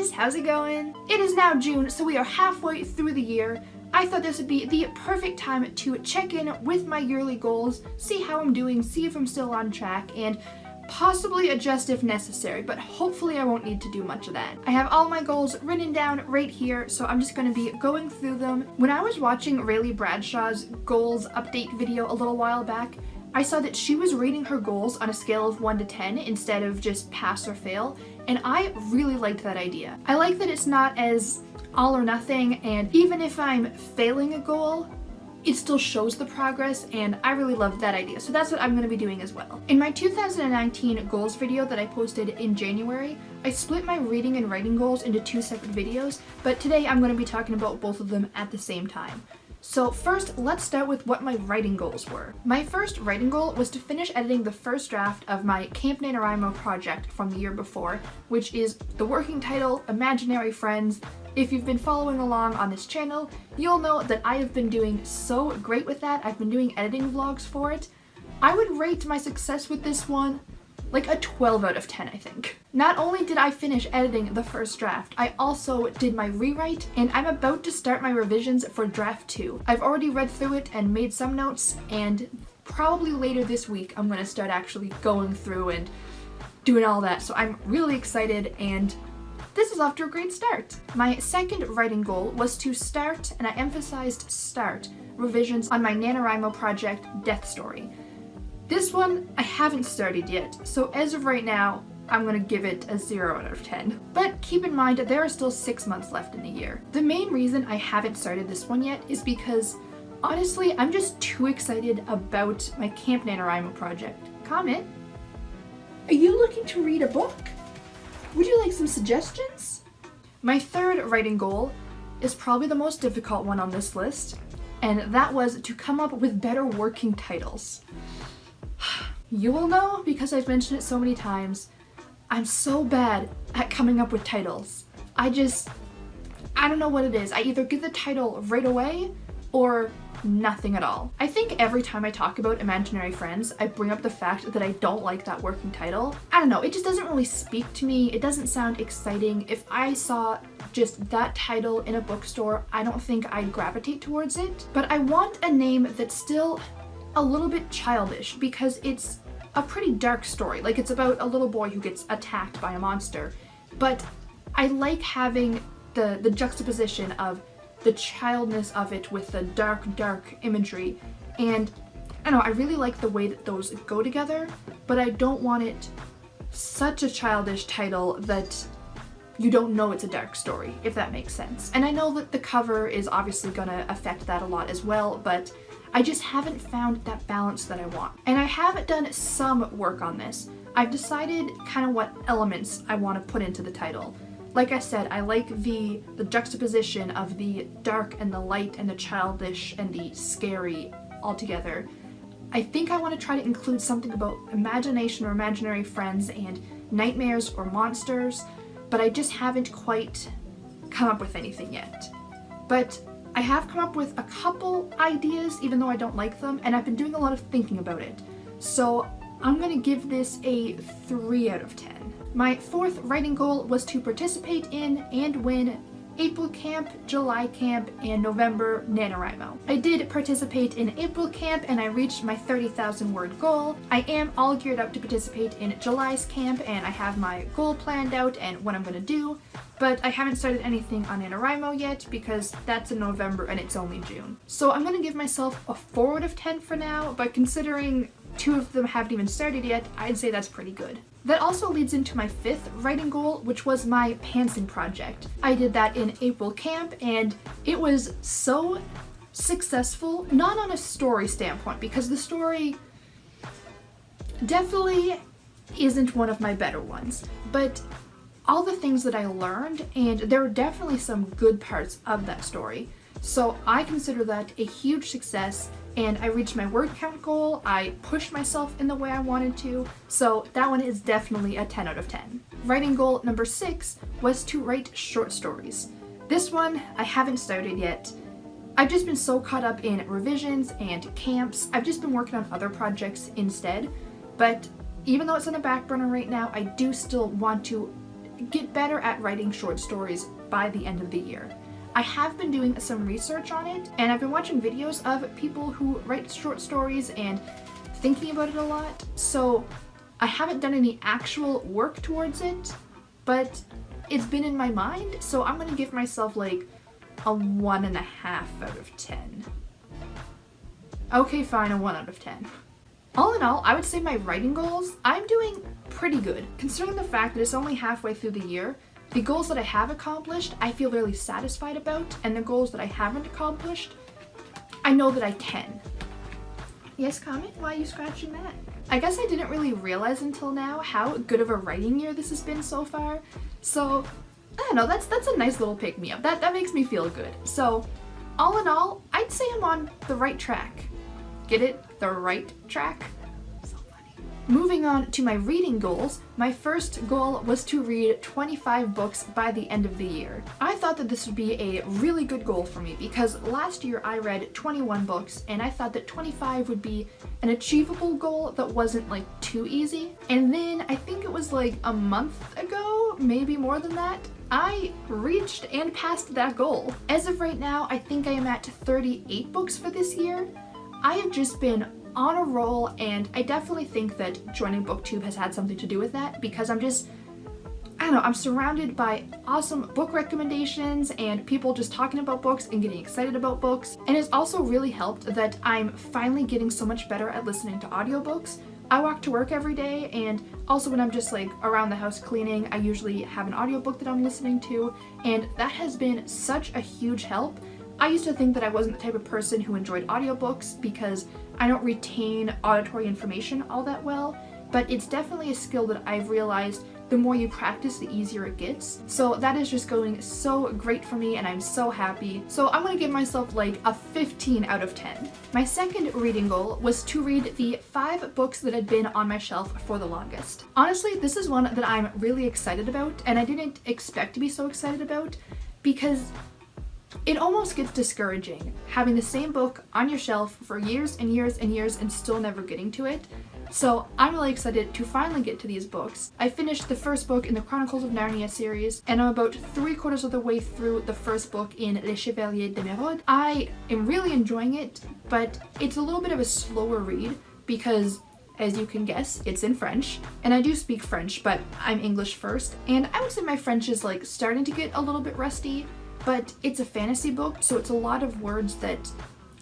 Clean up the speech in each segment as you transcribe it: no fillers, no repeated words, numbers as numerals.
guys, how's it going? It is now June, so we are halfway through the year. I thought this would be the perfect time to check in with my yearly goals, see how I'm doing, see if I'm still on track, and possibly adjust if necessary, but hopefully I won't need to do much of that. I have all my goals written down right here, so I'm just going to be going through them. When I was watching Rayleigh Bradshaw's goals update video a little while back, I saw that she was rating her goals on a scale of 1 to 10 instead of just pass or fail, and I really liked that idea. I like that it's not as all or nothing, and even if I'm failing a goal, it still shows the progress, and I really love that idea, so that's what I'm going to be doing as well. In my 2019 goals video that I posted in January, I split my reading and writing goals into 2 separate videos, but today I'm going to be talking about both of them at the same time. So first, let's start with what my writing goals were. My first writing goal was to finish editing the first draft of my Camp NaNoWriMo project from the year before, which is the working title, Imaginary Friends. If you've been following along on this channel, you'll know that I have been doing so great with that. I've been doing editing vlogs for it. I would rate my success with this one like a 12 out of 10, I think. Not only did I finish editing the first draft, I also did my rewrite, and I'm about to start my revisions for draft 2. I've already read through it and made some notes, and probably later this week I'm gonna start actually going through and doing all that, so I'm really excited, and this is off to a great start. My second writing goal was to start, and I emphasized start, revisions on my NaNoWriMo project, Death Story. This one I haven't started yet, so as of right now, I'm gonna give it a 0 out of 10. But keep in mind, there are still 6 months left in the year. The main reason I haven't started this one yet is because, honestly, I'm just too excited about my Camp NaNoWriMo project. Comment. Are you looking to read a book? Would you like some suggestions? My third writing goal is probably the most difficult one on this list, and that was to come up with better working titles. You will know, because I've mentioned it so many times, I'm so bad at coming up with titles. I don't know what it is. I either get the title right away or nothing at all. I think every time I talk about Imaginary Friends, I bring up the fact that I don't like that working title. I don't know, it just doesn't really speak to me. It doesn't sound exciting. If I saw just that title in a bookstore, I don't think I'd gravitate towards it. But I want a name that's still a little bit childish, because it's a pretty dark story. Like, it's about a little boy who gets attacked by a monster, but I like having the juxtaposition of the childness of it with the dark imagery, and I don't know, I really like the way that those go together, but I don't want it such a childish title that you don't know it's a dark story, if that makes sense. And I know that the cover is obviously gonna affect that a lot as well, but I just haven't found that balance that I want. And I have done some work on this. I've decided kind of what elements I want to put into the title. Like I said, I like the juxtaposition of the dark and the light and the childish and the scary all together. I think I want to try to include something about imagination or imaginary friends and nightmares or monsters, but I just haven't quite come up with anything yet. But I have come up with a couple ideas, even though I don't like them, and I've been doing a lot of thinking about it. So I'm gonna give this a 3 out of 10. My fourth writing goal was to participate in and win April Camp, July Camp, and November NaNoWriMo. I did participate in April Camp and I reached my 30,000 word goal. I am all geared up to participate in July's camp, and I have my goal planned out and what I'm gonna do, but I haven't started anything on NaNoWriMo yet because that's in November and it's only June. So I'm gonna give myself a 4 out of 10 for now, but considering 2 of them haven't even started yet, I'd say that's pretty good. That also leads into my 5th writing goal, which was my pantsing project. I did that in April Camp, and it was so successful, not on a story standpoint, because the story definitely isn't one of my better ones, but all the things that I learned, and there were definitely some good parts of that story. So I consider that a huge success, and I reached my word count goal. I pushed myself in the way I wanted to, so that one is definitely a 10 out of 10. Writing goal number 6 was to write short stories. This one I haven't started yet. I've just been so caught up in revisions and camps. I've just been working on other projects instead, but even though it's on the back burner right now, I do still want to get better at writing short stories by the end of the year. I have been doing some research on it, and I've been watching videos of people who write short stories and thinking about it a lot, so I haven't done any actual work towards it, but it's been in my mind, so I'm gonna give myself like a 1.5 out of 10. Okay, fine, a 1 out of 10. All in all, I would say my writing goals, I'm doing pretty good. Considering the fact that it's only halfway through the year, the goals that I have accomplished, I feel really satisfied about, and the goals that I haven't accomplished, I know that I can. Yes, comment? Why are you scratching that? I guess I didn't really realize until now how good of a writing year this has been so far, so I don't know, that's a nice little pick-me-up. That makes me feel good. So, all in all, I'd say I'm on the right track. Get it? The right track? So funny. Moving on to my reading goals, my first goal was to read 25 books by the end of the year. I thought that this would be a really good goal for me because last year I read 21 books and I thought that 25 would be an achievable goal that wasn't like too easy. And then I think it was like a month ago, maybe more than that, I reached and passed that goal. As of right now, I think I am at 38 books for this year. I have just been on a roll, and I definitely think that joining BookTube has had something to do with that because I don't know, I'm surrounded by awesome book recommendations and people just talking about books and getting excited about books. And it's also really helped that I'm finally getting so much better at listening to audiobooks. I walk to work every day, and also when I'm just like around the house cleaning, I usually have an audiobook that I'm listening to, and that has been such a huge help. I used to think that I wasn't the type of person who enjoyed audiobooks because I don't retain auditory information all that well, but it's definitely a skill that I've realized the more you practice, the easier it gets. So that is just going so great for me and I'm so happy. So I'm gonna give myself like a 15 out of 10. My second reading goal was to read the 5 books that had been on my shelf for the longest. Honestly, this is one that I'm really excited about, and I didn't expect to be so excited about because it almost gets discouraging having the same book on your shelf for years and years and years and still never getting to it. So I'm really excited to finally get to these books. I finished the first book in the Chronicles of Narnia series, and I'm about 3/4 of the way through the first book in Les Chevaliers d'Emeraude. I am really enjoying it, but it's a little bit of a slower read because, as you can guess, it's in French, and I do speak French, but I'm English first, and I would say my French is like starting to get a little bit rusty, but it's a fantasy book, so it's a lot of words that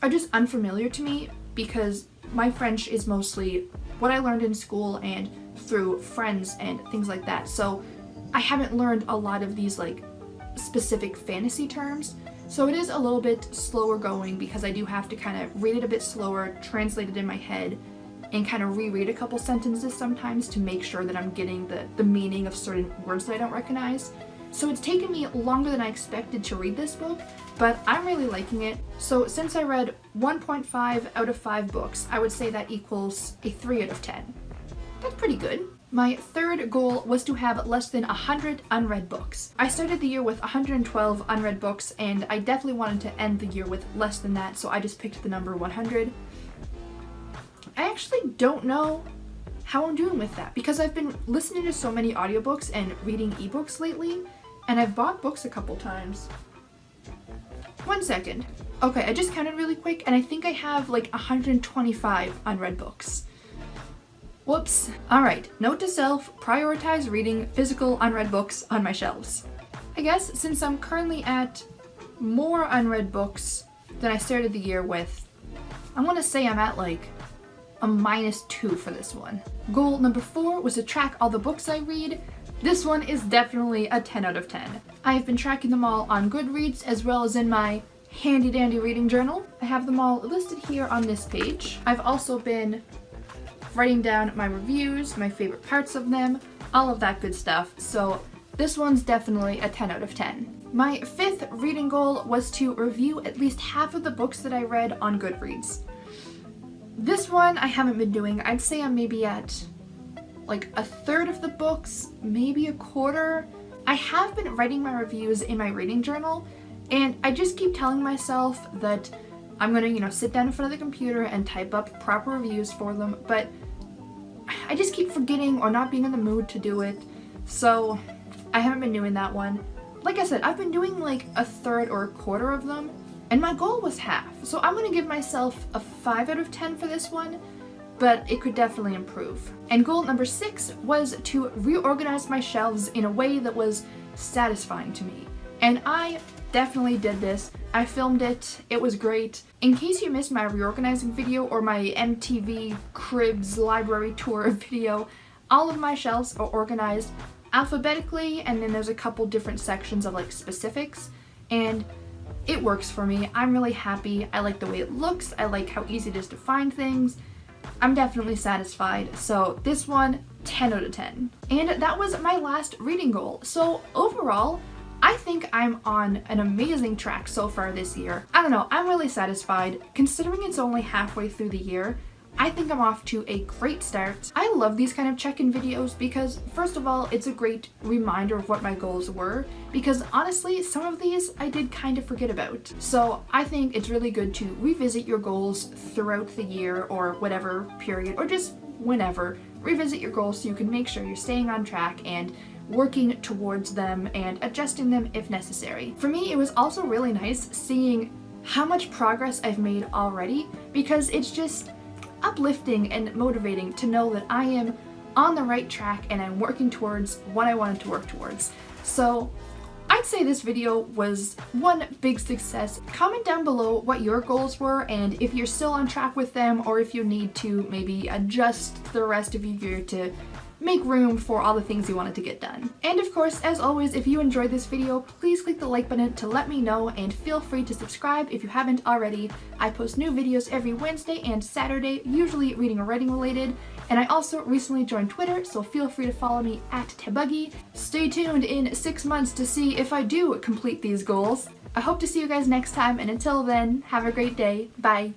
are just unfamiliar to me because my French is mostly what I learned in school and through friends and things like that. So I haven't learned a lot of these like specific fantasy terms. So it is a little bit slower going because I do have to kind of read it a bit slower, translate it in my head, and kind of reread a couple sentences sometimes to make sure that I'm getting the meaning of certain words that I don't recognize. So it's taken me longer than I expected to read this book, but I'm really liking it. So since I read 1.5 out of 5 books, I would say that equals a 3 out of 10. That's pretty good. My third goal was to have less than 100 unread books. I started the year with 112 unread books, and I definitely wanted to end the year with less than that, so I just picked the number 100. I actually don't know how I'm doing with that because I've been listening to so many audiobooks and reading ebooks lately, and I've bought books a couple times. 1 second. Okay, I just counted really quick, and I think I have like 125 unread books. Whoops. Alright, note to self, prioritize reading physical unread books on my shelves. I guess since I'm currently at more unread books than I started the year with, I want to say I'm at like a -2 for this one. Goal number 4 was to track all the books I read. This one is definitely a 10 out of 10. I have been tracking them all on Goodreads as well as in my handy dandy reading journal. I have them all listed here on this page. I've also been writing down my reviews, my favorite parts of them, all of that good stuff. So this one's definitely a 10 out of 10. My 5th reading goal was to review at least half of the books that I read on Goodreads. This one I haven't been doing. I'd say I'm maybe at like a third of the books, maybe a quarter. I have been writing my reviews in my reading journal, and I just keep telling myself that I'm gonna, sit down in front of the computer and type up proper reviews for them, but I just keep forgetting or not being in the mood to do it. So I haven't been doing that one. Like I said, I've been doing like a third or a quarter of them, and my goal was half. So I'm gonna give myself a 5 out of 10 for this one, but it could definitely improve. And goal number 6 was to reorganize my shelves in a way that was satisfying to me. And I definitely did this. I filmed it. It was great. In case you missed my reorganizing video or my MTV Cribs library tour video, all of my shelves are organized alphabetically, and then there's a couple different sections of like specifics, and it works for me. I'm really happy. I like the way it looks. I like how easy it is to find things. I'm definitely satisfied. So this one, 10 out of 10. And that was my last reading goal. So overall, I think I'm on an amazing track so far this year. I don't know, I'm really satisfied. Considering it's only halfway through the year, I think I'm off to a great start. I love these kind of check-in videos because, first of all, it's a great reminder of what my goals were, because honestly, some of these I did kind of forget about. So I think it's really good to revisit your goals throughout the year or whatever period, or just whenever. Revisit your goals so you can make sure you're staying on track and working towards them and adjusting them if necessary. For me, it was also really nice seeing how much progress I've made already, because it's just uplifting and motivating to know that I am on the right track and I'm working towards what I wanted to work towards. So I'd say this video was one big success. Comment down below what your goals were and if you're still on track with them, or if you need to maybe adjust the rest of your year to make room for all the things you wanted to get done. And of course, as always, if you enjoyed this video, please click the like button to let me know, and feel free to subscribe if you haven't already. I post new videos every Wednesday and Saturday, usually reading or writing related, and I also recently joined Twitter, so feel free to follow me at Tebuggy. Stay tuned in 6 months to see if I do complete these goals. I hope to see you guys next time, and until then, have a great day. Bye!